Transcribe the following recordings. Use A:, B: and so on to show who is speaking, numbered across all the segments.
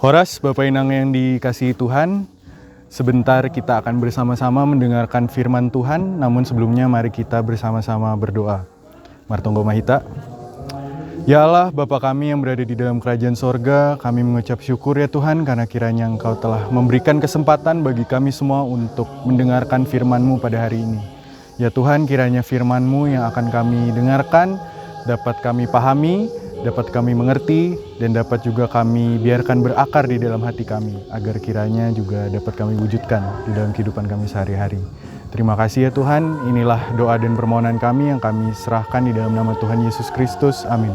A: Horas, Bapak Inang yang dikasihi Tuhan, sebentar kita akan bersama-sama mendengarkan firman Tuhan, namun sebelumnya mari kita bersama-sama berdoa. Martonggo Mahita. Ya Allah, Bapa kami yang berada di dalam kerajaan sorga, kami mengucap syukur ya Tuhan, karena kiranya Engkau telah memberikan kesempatan bagi kami semua untuk mendengarkan firman-Mu pada hari ini. Ya Tuhan, kiranya firman-Mu yang akan kami dengarkan, dapat kami pahami, dapat kami mengerti, dan dapat juga kami biarkan berakar di dalam hati kami, agar kiranya juga dapat kami wujudkan di dalam kehidupan kami sehari-hari. Terima kasih ya Tuhan, inilah doa dan permohonan kami yang kami serahkan di dalam nama Tuhan Yesus Kristus. Amin.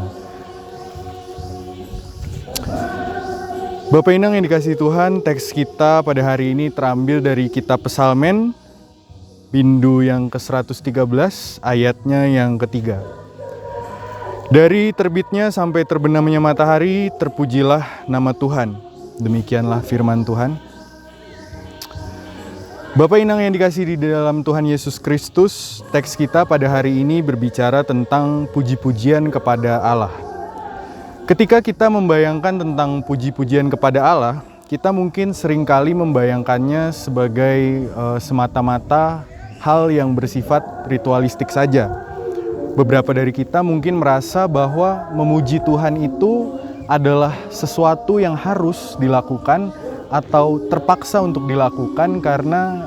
A: Bapak Inang yang dikasihi Tuhan, teks kita pada hari ini terambil dari kitab Psalmen, Bindu yang ke-113, ayatnya yang ketiga. Dari terbitnya sampai terbenamnya matahari, terpujilah nama Tuhan. Demikianlah firman Tuhan. Bapak Inang yang dikasihi di dalam Tuhan Yesus Kristus, teks kita pada hari ini berbicara tentang puji-pujian kepada Allah. Ketika kita membayangkan tentang puji-pujian kepada Allah, kita mungkin seringkali membayangkannya sebagai semata-mata hal yang bersifat ritualistik saja. Beberapa dari kita mungkin merasa bahwa memuji Tuhan itu adalah sesuatu yang harus dilakukan atau terpaksa untuk dilakukan karena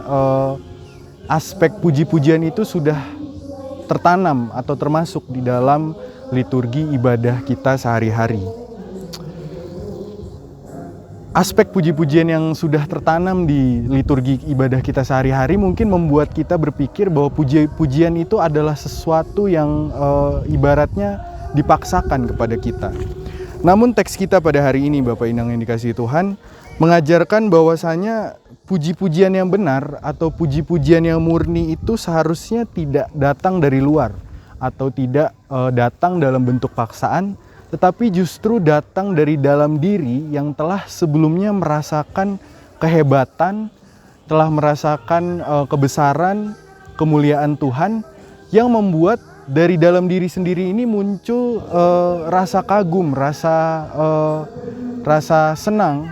A: aspek puji-pujian itu sudah tertanam atau termasuk di dalam liturgi ibadah kita sehari-hari. Aspek puji-pujian yang sudah tertanam di liturgi ibadah kita sehari-hari mungkin membuat kita berpikir bahwa puji-pujian itu adalah sesuatu yang ibaratnya dipaksakan kepada kita. Namun teks kita pada hari ini, Bapak Inang yang dikasihi Tuhan, mengajarkan bahwasanya puji-pujian yang benar atau puji-pujian yang murni itu seharusnya tidak datang dari luar atau tidak datang dalam bentuk paksaan, tetapi justru datang dari dalam diri yang telah sebelumnya merasakan kehebatan, telah merasakan kebesaran, kemuliaan Tuhan, yang membuat dari dalam diri sendiri ini muncul rasa kagum, rasa senang,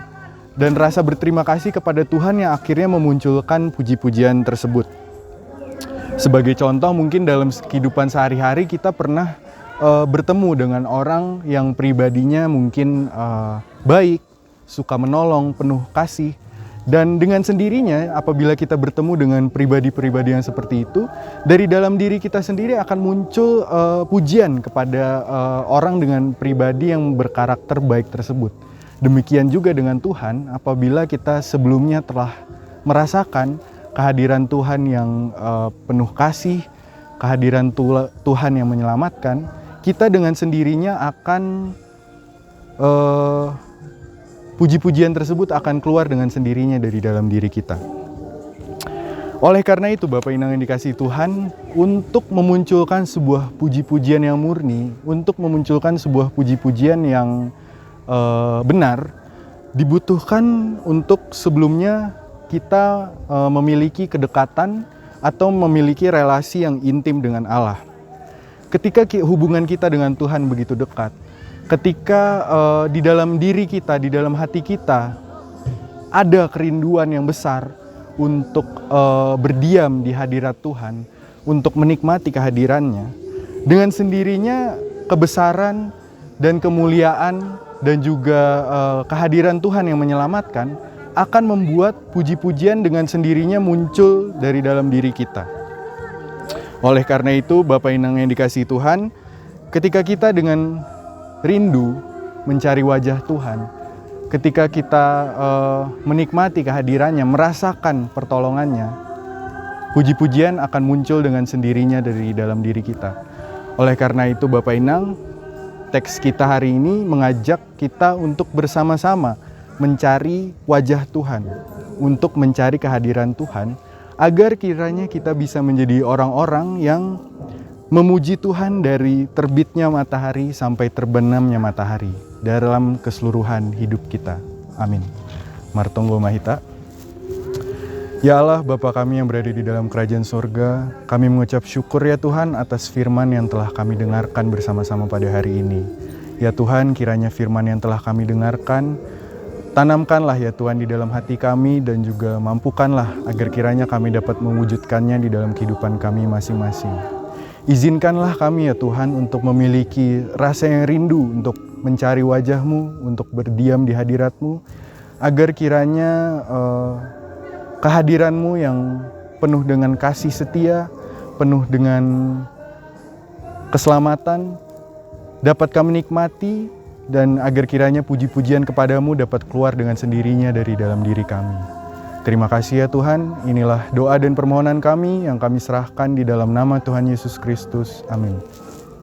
A: dan rasa berterima kasih kepada Tuhan yang akhirnya memunculkan puji-pujian tersebut. Sebagai contoh, mungkin dalam kehidupan sehari-hari kita pernah bertemu dengan orang yang pribadinya mungkin baik, suka menolong, penuh kasih. Dan dengan sendirinya apabila kita bertemu dengan pribadi-pribadi yang seperti itu, dari dalam diri kita sendiri akan muncul pujian kepada orang dengan pribadi yang berkarakter baik tersebut. Demikian juga dengan Tuhan, apabila kita sebelumnya telah merasakan kehadiran Tuhan yang penuh kasih, kehadiran Tuhan yang menyelamatkan, kita dengan sendirinya akan puji-pujian tersebut akan keluar dengan sendirinya dari dalam diri kita. Oleh karena itu, Bapak Inang yang dikasihi Tuhan, untuk memunculkan sebuah puji-pujian yang murni, untuk memunculkan sebuah puji-pujian yang benar, dibutuhkan untuk sebelumnya kita memiliki kedekatan atau memiliki relasi yang intim dengan Allah. Ketika hubungan kita dengan Tuhan begitu dekat, ketika di dalam diri kita, di dalam hati kita ada kerinduan yang besar untuk berdiam di hadirat Tuhan, untuk menikmati kehadirannya, dengan sendirinya kebesaran dan kemuliaan dan juga kehadiran Tuhan yang menyelamatkan akan membuat puji-pujian dengan sendirinya muncul dari dalam diri kita. Oleh karena itu, Bapak Inang yang dikasihi Tuhan, ketika kita dengan rindu mencari wajah Tuhan, ketika kita menikmati kehadirannya, merasakan pertolongannya, puji-pujian akan muncul dengan sendirinya dari dalam diri kita. Oleh karena itu, Bapak Inang, teks kita hari ini mengajak kita untuk bersama-sama mencari wajah Tuhan, untuk mencari kehadiran Tuhan, agar kiranya kita bisa menjadi orang-orang yang memuji Tuhan dari terbitnya matahari sampai terbenamnya matahari dalam keseluruhan hidup kita. Amin. Martonggo Mahita. Ya Allah, Bapa kami yang berada di dalam kerajaan sorga, kami mengucap syukur ya Tuhan atas firman yang telah kami dengarkan bersama-sama pada hari ini. Ya Tuhan, kiranya firman yang telah kami dengarkan Tanamkanlah ya Tuhan di dalam hati kami dan juga mampukanlah agar kiranya kami dapat mewujudkannya di dalam kehidupan kami masing-masing. Izinkanlah kami ya Tuhan untuk memiliki rasa yang rindu untuk mencari wajah-Mu, untuk berdiam di hadirat-Mu, agar kiranya kehadiran-Mu yang penuh dengan kasih setia, penuh dengan keselamatan, dapat kami nikmati, dan agar kiranya puji-pujian kepadamu dapat keluar dengan sendirinya dari dalam diri kami. Terima kasih ya Tuhan, inilah doa dan permohonan kami yang kami serahkan di dalam nama Tuhan Yesus Kristus. Amin.